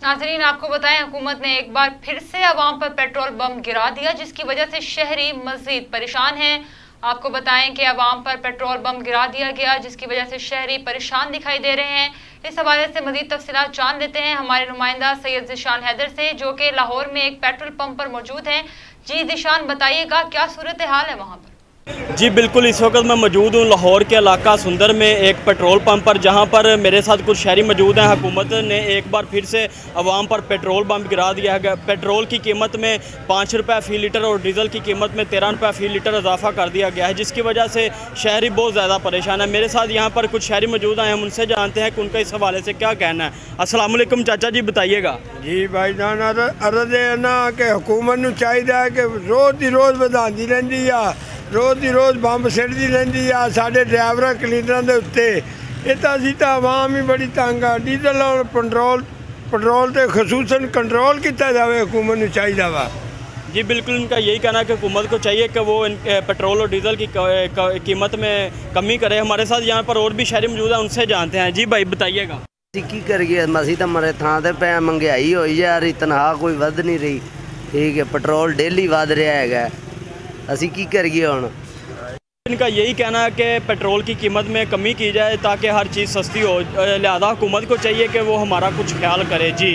नाज़रीन, आपको बताएं, हुकूमत ने एक बार फिर से अवाम पर पेट्रोल बम गिरा दिया, जिसकी वजह से शहरी मजीद परेशान हैं। आपको बताएं कि अवाम पर पेट्रोल बम गिरा दिया गया, जिसकी वजह से शहरी परेशान दिखाई दे रहे हैं। इस हवाले से मजीद तफसीलात जान लेते हैं हमारे नुमाइंदा सैयद ज़ीशान हैदर से, जो कि लाहौर में एक पेट्रोल पंप पर मौजूद हैं। जी ज़ीशान, बताइएगा क्या सूरत हाल है वहाँ पर? जी बिल्कुल, इस वक्त मैं मौजूद हूँ लाहौर के इलाका सुंदर में एक पेट्रोल पंप पर, जहाँ पर मेरे साथ कुछ शहरी मौजूद हैं। हुकूमत ने एक बार फिर से अवाम पर पेट्रोल पंप गिरा दिया है। पेट्रोल की कीमत में 5 रुपये फ़ी लीटर और डीज़ल की कीमत में 13 रुपये फ़ी लीटर इजाफा कर दिया गया है, जिसकी वजह से शहरी बहुत ज़्यादा परेशान है। मेरे साथ यहाँ पर कुछ शहरी मौजूद हैं, हम उनसे जानते हैं कि उनका इस हवाले से क्या कहना है। अस्सलाम वालेकुम चाचा जी, बताइएगा। जी भाई जान, अर्ज़ है ना कि हुकूमत को चाहिए कि रोज़ की रोज़ बढ़ाती रहती है, रोज़ की रोज़ बंब सिटती रहती है साढ़े ड्राइवर क्लीनर के उत्ते। ये तो असी तो आवाम ही बड़ी तंग आ। डीजल और पेट्रोल तो खसूसन कंट्रोल किया जाए, हुकूमत को चाहिए वा। जी बिल्कुल, इनका यही कहना है कि हुकूमत को चाहिए कि वो पेट्रोल और डीज़ल की कीमत में कमी करे। हमारे साथ यहाँ पर और भी शहरी मौजूद हैं, उनसे जानते हैं। जी भाई, बताइएगा। की करिए, मसी तो मरे थां ते पै महंगाई हो यार, तनख्वाह कोई वध नहीं रही। ठीक है, पेट्रोल डेली वध रहा है, असी की करिए हुण। इनका यही कहना है कि पेट्रोल की कीमत में कमी की जाए ताकि हर चीज़ सस्ती हो, लिहाजा हुकूमत को चाहिए कि वो हमारा कुछ ख्याल करे। जी।